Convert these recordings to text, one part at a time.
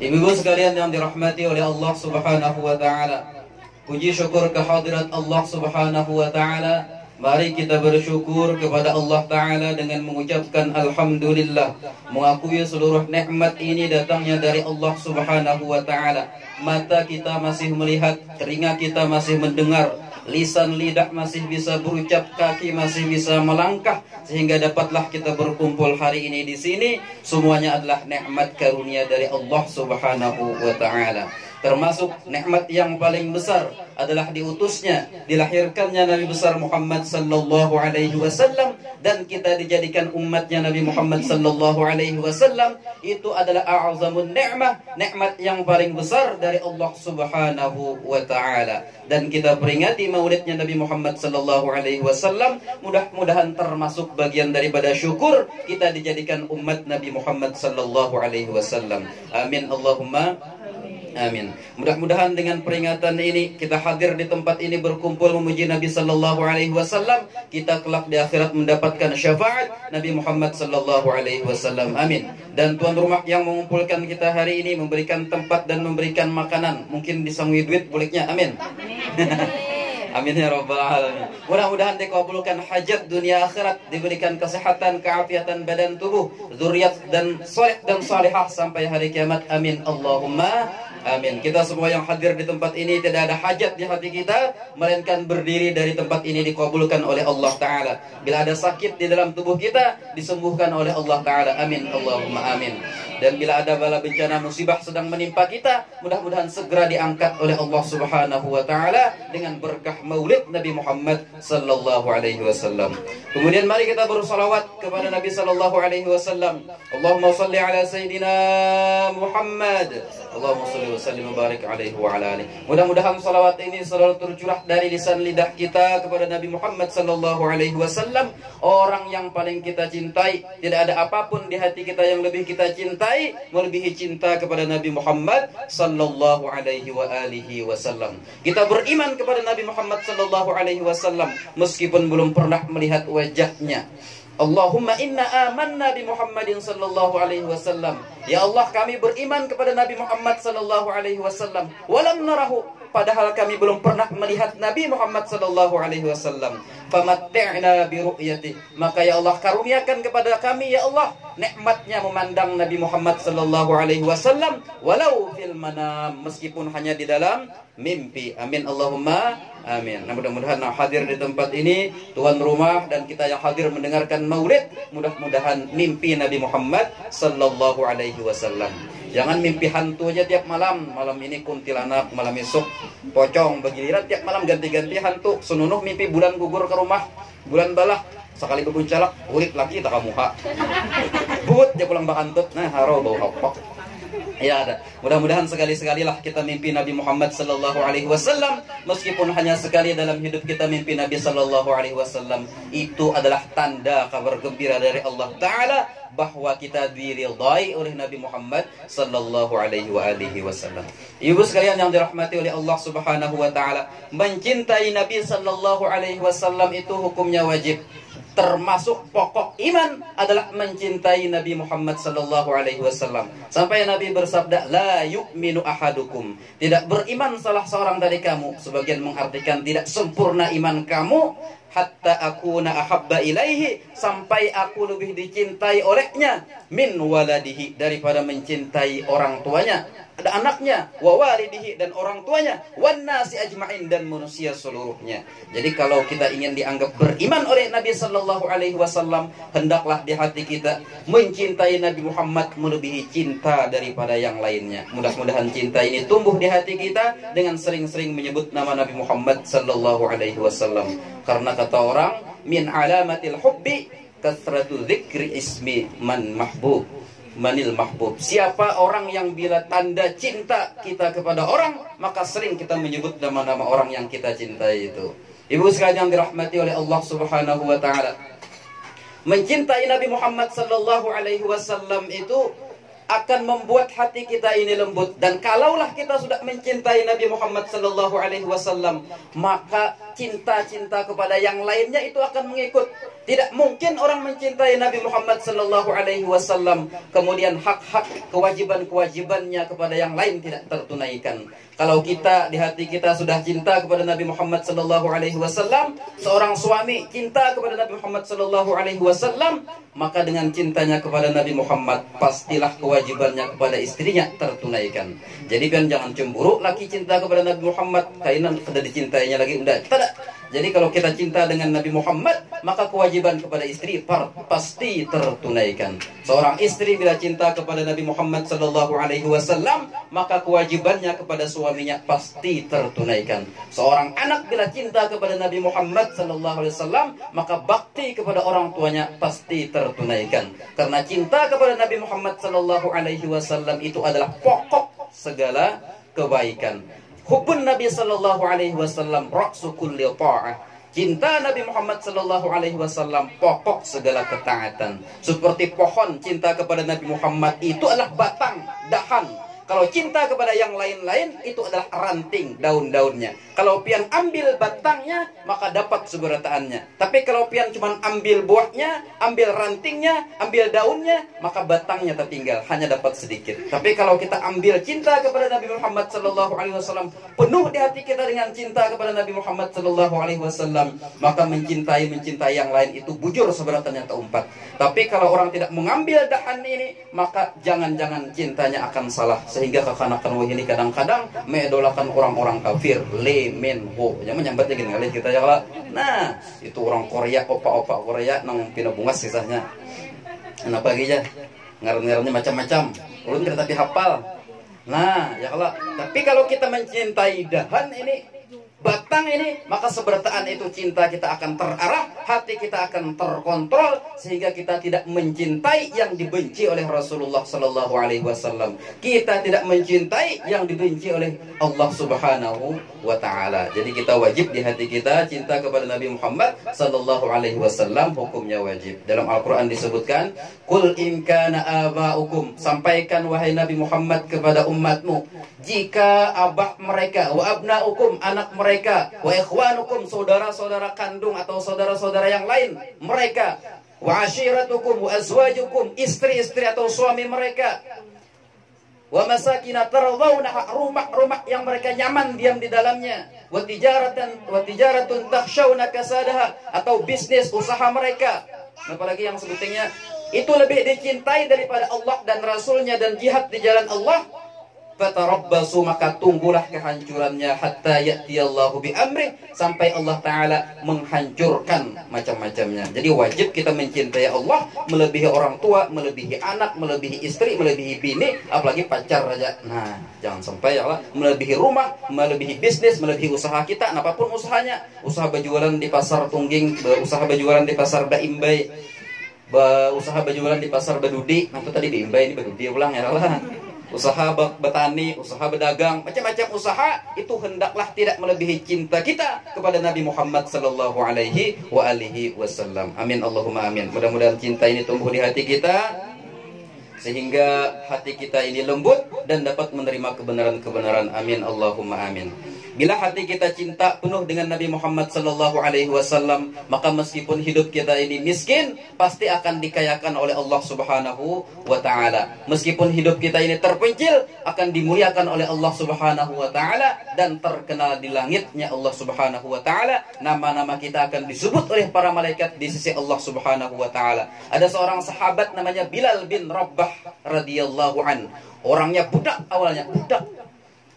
Ibu-ibu sekalian yang dirahmati oleh Allah Subhanahu wa taala, puji syukur kehadirat Allah Subhanahu wa taala. Mari kita bersyukur kepada Allah Ta'ala dengan mengucapkan Alhamdulillah, mengakui seluruh nikmat ini datangnya dari Allah Subhanahu wa Ta'ala. Mata kita masih melihat, telinga kita masih mendengar, lisan lidah masih bisa berucap, kaki masih bisa melangkah, sehingga dapatlah kita berkumpul hari ini di sini. Semuanya adalah nikmat karunia dari Allah Subhanahu wa Ta'ala. Termasuk nikmat yang paling besar adalah diutusnya, dilahirkannya Nabi besar Muhammad sallallahu alaihi wasallam, dan kita dijadikan umatnya Nabi Muhammad sallallahu alaihi wasallam. Itu adalah a'zamun ni'mah, nikmat yang paling besar dari Allah Subhanahu wa taala. Dan kita peringati maulidnya Nabi Muhammad sallallahu alaihi wasallam, mudah-mudahan termasuk bagian daripada syukur kita dijadikan umat Nabi Muhammad sallallahu alaihi wasallam. Amin Allahumma amin. Mudah-mudahan dengan peringatan ini, kita hadir di tempat ini berkumpul memuji Nabi sallallahu alaihi wasallam, kita kelak di akhirat mendapatkan syafaat Nabi Muhammad sallallahu alaihi wasallam. Amin. Dan tuan rumah yang mengumpulkan kita hari ini, memberikan tempat dan memberikan makanan, mungkin disangui duit bolehnya. Amin. Amin ya rabbal alamin. Mudah-mudahan dikabulkan hajat dunia akhirat, diberikan kesehatan, keafiatan badan tubuh, zuriat dan soleh dan salihah sampai hari kiamat. Amin Allahumma amin. Kita semua yang hadir di tempat ini tidak ada hajat di hati kita, melainkan berdiri dari tempat ini dikabulkan oleh Allah Ta'ala. Bila ada sakit di dalam tubuh kita, disembuhkan oleh Allah Ta'ala. Amin Allahumma amin. Dan bila ada bala bencana musibah sedang menimpa kita, mudah-mudahan segera diangkat oleh Allah Subhanahu wa taala dengan berkah maulid Nabi Muhammad sallallahu alaihi wasallam. Kemudian mari kita bersalawat kepada Nabi sallallahu alaihi wasallam. Allahumma shalli ala sayidina Muhammad. Allahumma shalli wa sallim wa barik alaihi wa ala alihi. Mudah-mudahan salawat ini selalu tercurah dari lisan lidah kita kepada Nabi Muhammad sallallahu alaihi wasallam, orang yang paling kita cintai. Tidak ada apapun di hati kita yang lebih kita cintai melebihi cinta kepada Nabi Muhammad sallallahu alaihi wa alihi wasallam. Kita beriman kepada Nabi Muhammad sallallahu alaihi wasallam meskipun belum pernah melihat wajahnya. Allahumma inna amanna bi Muhammadin sallallahu alaihi wasallam. Ya Allah, kami beriman kepada Nabi Muhammad sallallahu alaihi wasallam walam narahu, padahal kami belum pernah melihat Nabi Muhammad sallallahu alaihi wasallam. Famatti'na bi ru'yatihi, maka ya Allah karuniakan kepada kami ya Allah nikmatnya memandang Nabi Muhammad sallallahu alaihi wasallam walau fil manam, meskipun hanya di dalam mimpi. Amin Allahumma amin. Nah, mudah-mudahan hadir di tempat ini tuan rumah dan kita yang hadir mendengarkan maulid, mudah-mudahan mimpi Nabi Muhammad sallallahu alaihi wasallam. Jangan mimpi hantu aja tiap malam. Malam ini kuntilanak, malam esok pocong, begiliran tiap malam ganti-ganti hantu. Senunuh mimpi bulan gugur ke rumah, bulan balah sekali bebuncalak, ulit laki tak kamuha. But dia pulang bakantut, nah haro bau hopok. Ya ada. Mudah-mudahan sekali-sekalilah kita mimpi Nabi Muhammad sallallahu alaihi wasallam, meskipun hanya sekali dalam hidup kita mimpi Nabi sallallahu alaihi wasallam. Itu adalah tanda kabar gembira dari Allah Ta'ala bahwa kita diridhai oleh Nabi Muhammad sallallahu alaihi wa alihi wasallam. Ibu sekalian yang dirahmati oleh Allah Subhanahu wa taala, mencintai Nabi sallallahu alaihi wasallam itu hukumnya wajib. Termasuk pokok iman adalah mencintai Nabi Muhammad sallallahu alaihi wasallam. Sampai Nabi bersabda, la yu'minu ahadukum, tidak beriman salah seorang dari kamu. Sebagian mengartikan tidak sempurna iman kamu, hatta akuna ahabba ilaihi, sampai aku lebih dicintai olehnya, min waladihi, daripada mencintai orang tuanya, ada anaknya, wa walidihi, dan orang tuanya, wan nasi ajma'in, dan manusia seluruhnya. Jadi kalau kita ingin dianggap beriman oleh Nabi sallallahu alaihi wasallam, hendaklah di hati kita mencintai Nabi Muhammad melebihi cinta daripada yang lainnya. Mudah-mudahan cinta ini tumbuh di hati kita dengan sering-sering menyebut nama Nabi Muhammad sallallahu alaihi wasallam. Karena kata orang, min alamatil hubbi kathratu dzikri ismi man mahbub. Manil mahbub, siapa orang yang bila tanda cinta kita kepada orang, maka sering kita menyebut nama-nama orang yang kita cintai itu. Ibu sekalian yang dirahmati oleh Allah Subhanahu wa taala, mencintai Nabi Muhammad sallallahu alaihi wasallam itu akan membuat hati kita ini lembut. Dan kalaulah kita sudah mencintai Nabi Muhammad sallallahu alaihi wasallam, maka cinta-cinta kepada yang lainnya itu akan mengikut. Tidak mungkin orang mencintai Nabi Muhammad sallallahu alaihi wasallam kemudian hak-hak kewajiban-kewajibannya kepada yang lain tidak tertunaikan. Kalau kita di hati kita sudah cinta kepada Nabi Muhammad sallallahu alaihi wasallam, seorang suami cinta kepada Nabi Muhammad sallallahu alaihi wasallam, maka dengan cintanya kepada Nabi Muhammad pastilah kewajibannya kepada istrinya tertunaikan. Jadi kan jangan cemburu laki cinta kepada Nabi Muhammad kainan sudah dicintainya lagi enggak. Tidak. Jadi kalau kita cinta dengan Nabi Muhammad, maka kewajiban kepada istri pasti tertunaikan. Seorang istri bila cinta kepada Nabi Muhammad sallallahu alaihi wasallam, maka kewajibannya kepada suaminya pasti tertunaikan. Seorang anak bila cinta kepada Nabi Muhammad sallallahu alaihi wasallam, maka bakti kepada orang tuanya pasti tertunaikan. Karena cinta kepada Nabi Muhammad sallallahu alaihi wasallam itu adalah pokok segala kebaikan. Hubbun Nabi sallallahu alaihi wasallam ra'su kulli ta'ah. Cinta Nabi Muhammad sallallahu alaihi wasallam pokok segala ketaatan. Seperti pohon, cinta kepada Nabi Muhammad itu adalah batang, dahan. Kalau cinta kepada yang lain-lain itu adalah ranting, daun-daunnya. Kalau pian ambil batangnya, maka dapat segerataannya. Tapi kalau pian cuma ambil buahnya, ambil rantingnya, ambil daunnya, maka batangnya tertinggal, hanya dapat sedikit. Tapi kalau kita ambil cinta kepada Nabi Muhammad sallallahu alaihi wasallam, penuh di hati kita dengan cinta kepada Nabi Muhammad sallallahu alaihi wasallam, maka mencintai yang lain itu bujur seberatan yang keempat. Tapi kalau orang tidak mengambil dahan ini, maka jangan-jangan cintanya akan salah. Sehingga kekanakan ini kadang-kadang mengidolakan orang-orang kafir, le men ho, jangan menyambatnya gini kali kita ya lah. Nah, itu orang Korea, opa-opa Korea nang pinabungas kisahnya. Kenapa lagi ya? Ngaran-ngarannya macam-macam. Ulun kita tapi hafal. Nah, ya Allah. Tapi kalau kita mencintai dahan ini, batang ini, maka seberataan itu cinta kita akan terarah, hati kita akan terkontrol, sehingga kita tidak mencintai yang dibenci oleh Rasulullah sallallahu alaihi wasallam. Kita tidak mencintai yang dibenci oleh Allah Subhanahu wa taala. Jadi kita wajib di hati kita cinta kepada Nabi Muhammad sallallahu alaihi wasallam, hukumnya wajib. Dalam Al-Qur'an disebutkan, "Qul in kana aba'ukum", sampaikan wahai Nabi Muhammad kepada umatmu, jika abah mereka, wa abna'ukum, anak mereka, wa ikhwanukum, saudara-saudara kandung atau saudara-saudara yang lain mereka, wa ashiratukum wa azwajukum, istri-istri atau suami mereka, wa masakina tardawnaha, rumah-rumah yang mereka nyaman diam di dalamnya, wa tijaratun takhshawna kasadaha, atau bisnis usaha mereka, apalagi yang sebutnya itu lebih dicintai daripada Allah dan Rasulnya dan jihad di jalan Allah, fatarabbasu, maka tunggulah kehancurannya, hatta ya'tiyallahu bi amri, sampai Allah Ta'ala menghancurkan macam-macamnya. Jadi wajib kita mencintai Allah melebihi orang tua, melebihi anak, melebihi istri, melebihi bini, apalagi pacar aja. Nah, jangan sampai ya Allah, melebihi rumah, melebihi bisnis, melebihi usaha kita, apapun usahanya. Usaha berjualan di pasar Tungging, usaha berjualan di pasar Baimbai, usaha berjualan di pasar Badudi. Nah, itu tadi Baimbai, ini Badudi ulang ya Allah. Usaha bertani, usaha berdagang, macam-macam usaha itu hendaklah tidak melebihi cinta kita kepada Nabi Muhammad sallallahu alaihi wasallam. Amin Allahumma amin. Mudah-mudahan cinta ini tumbuh di hati kita sehingga hati kita ini lembut dan dapat menerima kebenaran-kebenaran. Amin Allahumma amin. Bila hati kita cinta penuh dengan Nabi Muhammad sallallahu alaihi wasallam, maka meskipun hidup kita ini miskin, pasti akan dikayakan oleh Allah Subhanahu wa taala. Meskipun hidup kita ini terpencil, akan dimuliakan oleh Allah Subhanahu wa taala dan terkenal di langitnya Allah Subhanahu wa taala. Nama-nama kita akan disebut oleh para malaikat di sisi Allah Subhanahu wa taala. Ada seorang sahabat namanya Bilal bin Rabah radhiyallahu an. Orangnya budak, awalnya budak,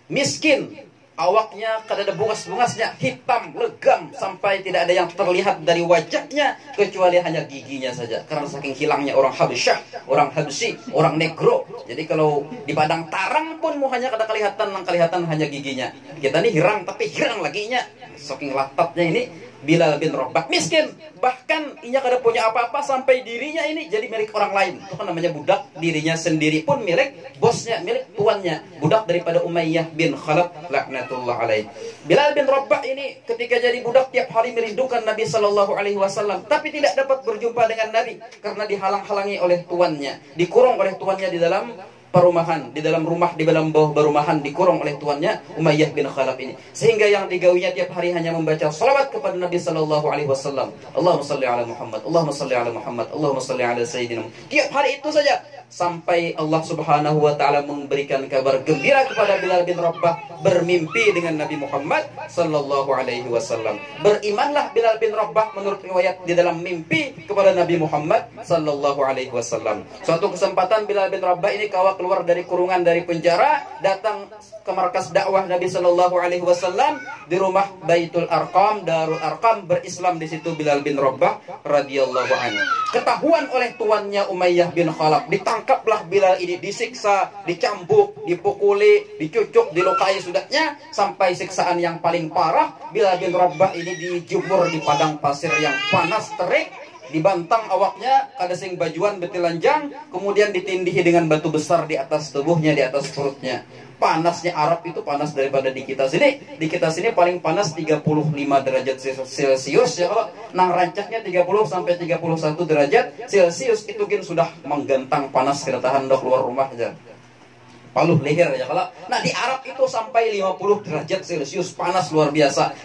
miskin, awaknya kada ada bungas-bungasnya, hitam, legam, sampai tidak ada yang terlihat dari wajahnya kecuali hanya giginya saja. Karena saking hilangnya orang Habasyah, orang Habsi, orang Negro. Jadi kalau di padang tarang pun hanya kada kelihatan hanya giginya. Kita ini hirang, tapi hirang laginya. Saking latatnya ini Bilal bin Rabah, miskin, bahkan inya kada punya apa-apa, sampai dirinya ini jadi milik orang lain. Itu kan namanya budak, dirinya sendiri pun milik bosnya, milik tuannya. Budak daripada Umayyah bin Khalaf laknatullah alaih. Bilal bin Rabah ini ketika jadi budak tiap hari merindukan Nabi sallallahu alaihi wasallam, tapi tidak dapat berjumpa dengan Nabi karena dihalang-halangi oleh tuannya, dikurung oleh tuannya di dalam perumahan, di dalam rumah, di dalam bawah perumahan dikurung oleh tuannya Umayyah bin Khalaf ini. Sehingga yang digawinya tiap hari hanya membaca salawat kepada Nabi sallallahu alaihi wasallam. Allahumma shalli ala Muhammad, Allahumma shalli ala Muhammad, Allahumma shalli ala sayyidina. Tiap hari itu saja sampai Allah Subhanahu wa taala memberikan kabar gembira kepada Bilal bin Rabah bermimpi dengan Nabi Muhammad sallallahu alaihi wasallam. Berimanlah Bilal bin Rabah menurut riwayat di dalam mimpi kepada Nabi Muhammad sallallahu alaihi wasallam. Suatu kesempatan Bilal bin Rabah ini keluar dari kurungan, dari penjara, datang ke markas dakwah Nabi sallallahu alaihi wasallam di rumah Baitul Arqam, Darul Arqam, berislam di situ Bilal bin Rabah radhiyallahu anhu. Ketahuan oleh tuannya Umayyah bin Khalaf, ditangkaplah Bilal ini, disiksa, dicambuk, dipukuli, dicucuk, dilukai sudahnya sampai siksaan yang paling parah. Bilal bin Rabah ini dijemur di padang pasir yang panas terik, dibantang awaknya, kada sing bajuan betilanjang, kemudian ditindihi dengan batu besar di atas tubuhnya, di atas perutnya. Panasnya Arab itu panas daripada di kita sini. Di kita sini paling panas 35 derajat Celcius ya, kalau nang rancaknya 30 sampai 31 derajat Celcius itu kan sudah menggantang panas, kita tahan dok keluar rumah aja. Paluh leher ya kalau. Nah di Arab itu sampai 50 derajat Celcius, panas luar biasa.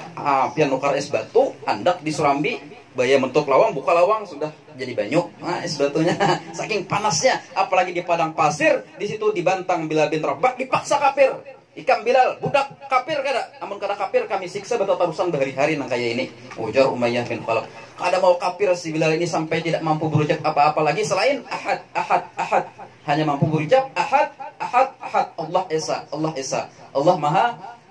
Pian nukar es batu, andak di Surambi, baya mentok lawang, buka lawang sudah jadi banyu. Nah, es batunya saking panasnya, apalagi di padang pasir, di situ dibantang Bilal bin Rabah, dipaksa kafir. Ikam Bilal, budak kafir kada, amun kada kafir kami siksa batu tarusan berhari-hari nang kaya ini. Ujar Umayyah bin Khalaf. Kada mau kafir si Bilal ini sampai tidak mampu berucap apa-apa lagi selain ahad, ahad, ahad. Hanya mampu berucap ahad, ahad, ahad. Allah Esa, Allah Esa, Allah Maha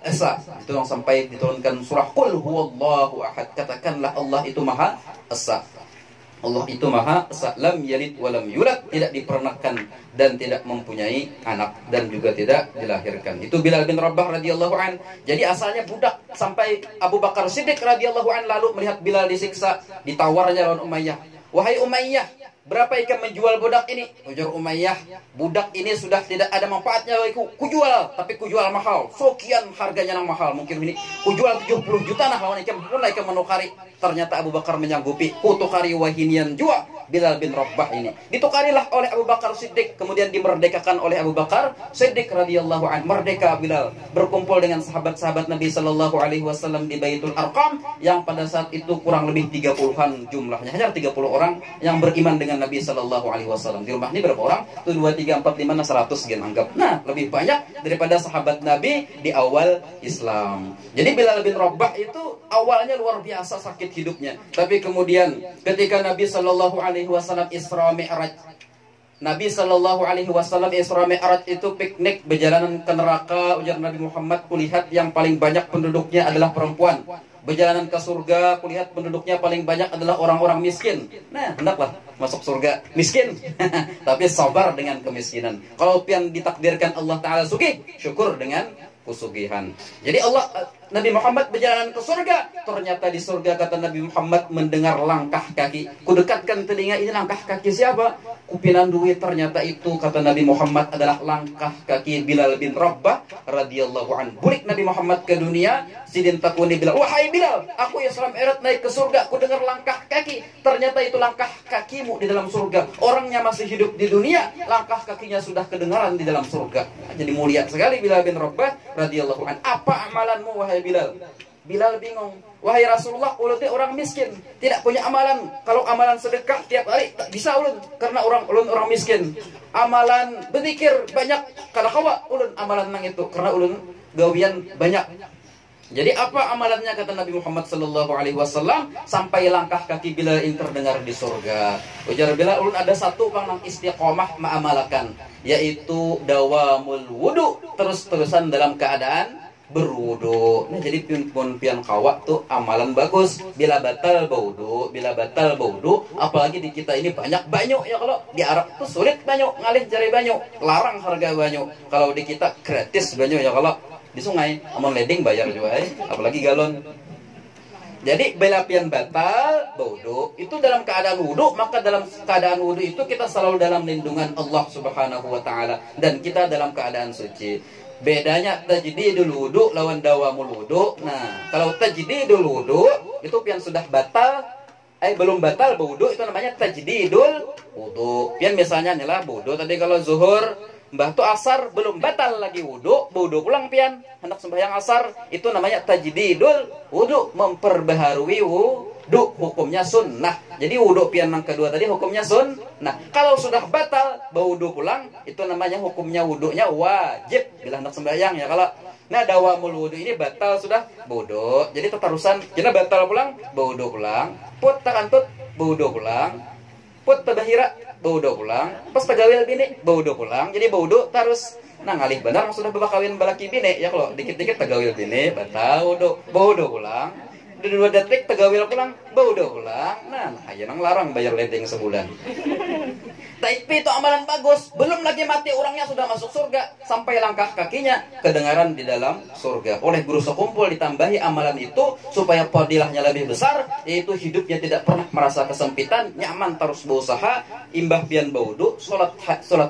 Esa. Itu yang sampai diturunkan surah Qul huwallahu ahad. Katakanlah Allah itu Maha Esa. Allah itu Maha Esa, lam yalid walam yulad, tidak dipernahkan dan tidak mempunyai anak dan juga tidak dilahirkan. Itu Bilal bin Rabah radhiyallahu an. Jadi asalnya budak sampai Abu Bakar Siddiq radhiyallahu an lalu melihat Bilal disiksa, ditawarnya lawan Umayyah. Wahai Umayyah, berapa ikan menjual budak ini? Ujar Umayyah, budak ini sudah tidak ada manfaatnya bagiku. Kujual, tapi kujual mahal. Sekian harganya nang mahal. Mungkin ini kujual 70 juta nah lawan ikan pun ikan menukari. Ternyata Abu Bakar menyanggupi. Kutukari wahinian jua Bilal bin Rabah ini. Ditukarilah oleh Abu Bakar Siddiq, kemudian dimerdekakan oleh Abu Bakar Siddiq radhiyallahu an. Merdeka Bilal, berkumpul dengan sahabat-sahabat Nabi sallallahu alaihi wasallam di Baitul Arqam yang pada saat itu kurang lebih 30-an jumlahnya. Hanya 30 orang yang beriman dengan Nabi sallallahu alaihi wasallam. Di rumah ini berapa orang? Itu 2 3 4 5 100 sekian anggap. Nah, lebih banyak daripada sahabat Nabi di awal Islam. Jadi Bilal bin Rabah itu awalnya luar biasa sakit hidupnya. Tapi kemudian ketika Nabi sallallahu alaihi wasallam Isra Mi'raj, Nabi sallallahu alaihi wasallam Isra Mi'raj itu piknik berjalanan ke neraka. Ujar Nabi Muhammad, kulihat yang paling banyak penduduknya adalah perempuan. Berjalanan ke surga, kulihat penduduknya paling banyak adalah orang-orang miskin. Nah, hendaklah masuk surga miskin. Tapi sabar dengan kemiskinan. Kalau pian ditakdirkan Allah Ta'ala sugih, syukur dengan kesugihan. Jadi Nabi Muhammad berjalan ke surga. Ternyata di surga kata Nabi Muhammad mendengar langkah kaki. Kudekatkan telinga, ini langkah kaki siapa? Kupinan duit. Ternyata itu kata Nabi Muhammad adalah langkah kaki Bilal bin Rabah radhiyallahu anhu. Bulik Nabi Muhammad ke dunia, sidin takuni Bilal. Wahai Bilal, aku Isra Mi'raj naik ke surga, ku dengar langkah kaki. Ternyata itu langkah kakimu di dalam surga. Orangnya masih hidup di dunia, langkah kakinya sudah kedengaran di dalam surga. Jadi mulia sekali Bilal bin Rabah radhiyallahu anhu. Apa amalanmu wahai Bilal? Bilal bingung. Wahai Rasulullah, ulun orang miskin, tidak punya amalan. Kalau amalan sedekah tiap hari tak bisa ulun karena ulun orang miskin. Amalan berzikir banyak kada kawa ulun amalan nang itu karena ulun gawian banyak. Jadi apa amalannya kata Nabi Muhammad sallallahu alaihi wasallam sampai langkah kaki Bilal ini terdengar di surga. Ujar Bilal, ulun ada satu kang nang istiqomah ma'amalakan, yaitu dawamul wudu, terus-terusan dalam keadaan berwudu. Nah, jadi pian kawak tuh amalan bagus. Bila batal baudu, bila batal baudu, apalagi di kita ini banyak banyu ya. Kalau di Arab tuh sulit banyu, ngalih cari banyu, larang harga banyu. Kalau di kita gratis banyu ya. Kalau di sungai, amun leding bayar juga apalagi galon. Jadi bila pian batal baudu itu dalam keadaan wudu, maka dalam keadaan wudu itu kita selalu dalam lindungan Allah Subhanahu wa taala dan kita dalam keadaan suci. Bedanya tajdidul wudu lawan dawamul wudu. Nah, kalau tajdidul wudu itu pian sudah batal, belum batal wudu itu namanya tajdidul wudu. Pian misalnya inilah wudu tadi kalau zuhur Mbah tuh asar belum batal lagi wudu pulang pian hendak sembahyang asar, itu namanya tajdidul wudu, memperbaharui wudu, hukumnya sunnah. Jadi wudu pian yang kedua tadi hukumnya sunnah. Kalau sudah batal wudu pulang, itu namanya hukumnya wudunya wajib bila hendak sembahyang ya. Kalau dawamul wudu ini batal sudah wudu, jadi tetarusan kita batal pulang wudu pulang, put takantut wudu pulang, put tabahira wudu pulang, pas pegawai bini wudu pulang. Jadi wudu terus ngalih benar sudah kawin balaki bini ya. Kalau dikit-dikit pegawai bini batal wudu pulang, 2 detik pegawai pulang wudu pulang. Aja nang larang bayar ledeng sebulan. Tapi itu amalan bagus, belum lagi mati orangnya sudah masuk surga, sampai langkah kakinya kedengaran di dalam surga. Oleh guru sekumpul ditambahi amalan itu supaya fadilahnya lebih besar, yaitu hidupnya tidak pernah merasa kesempitan, nyaman terus berusaha, imbah pian baudu, salat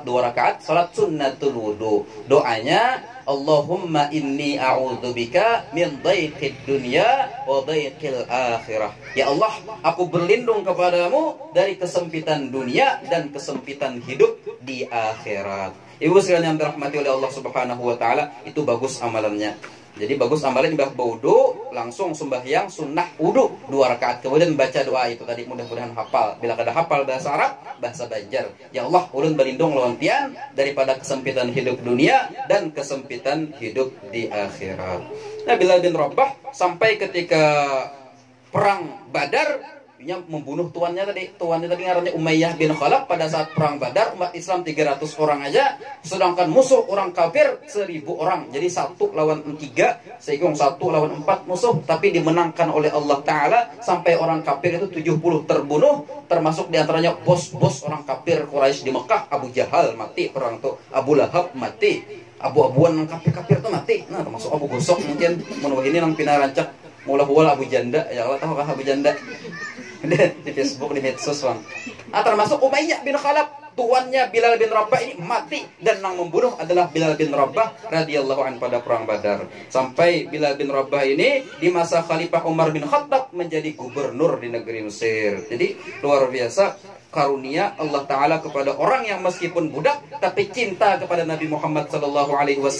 2 rakaat, salat sunnatul wudu. Doanya Allahumma inni a'udzubika min dhaiqid dunya wa dhaiqil akhirah. Ya Allah, aku berlindung kepadamu dari kesempitan dunia dan kesempitan hidup di akhirat. Ibu sekalian yang dirahmati oleh Allah Subhanahu wa taala, itu bagus amalannya. Jadi bagus amalan imbah wudu, langsung sembahyang sunnah wudu 2 rakaat, kemudian baca doa itu tadi, mudah-mudahan hafal. Bila kada hafal bahasa Arab, bahasa Banjar. Ya Allah, ulun berlindung lawan pian daripada kesempitan hidup dunia dan kesempitan hidup di akhirat. Bilal bin Rabah sampai ketika perang Badar, dia membunuh tuannya tadi ngarannya Umayyah bin Khalaf. Pada saat perang Badar umat Islam 300 orang aja, sedangkan musuh orang kafir 1000 orang. Jadi 1 lawan 3, sehingga 1 lawan 4 musuh, tapi dimenangkan oleh Allah Ta'ala sampai orang kafir itu 70 terbunuh, termasuk diantaranya bos-bos orang kafir Quraisy di Mekah. Abu Jahal mati perang tuh, Abu Lahab mati, abu-abuan yang kafir-kafir tuh mati. Termasuk Abu Gosok mungkin menurut ini nang pinarancak mula-mula Abu Janda. Ya Allah, tahu kah Abu Janda? Di Facebook, di medsos bang. Termasuk Umayyah bin Khalaf, tuannya Bilal bin Rabah ini mati, dan yang membunuh adalah Bilal bin Rabah radhiyallahu anhu pada perang Badar. Sampai Bilal bin Rabah ini di masa Khalifah Umar bin Khattab menjadi gubernur di negeri Mesir. Jadi luar biasa karunia Allah Ta'ala kepada orang yang meskipun budak tapi cinta kepada Nabi Muhammad SAW,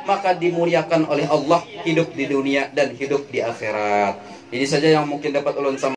maka dimuliakan oleh Allah hidup di dunia dan hidup di akhirat. Ini saja yang mungkin dapat ulun sampaikan.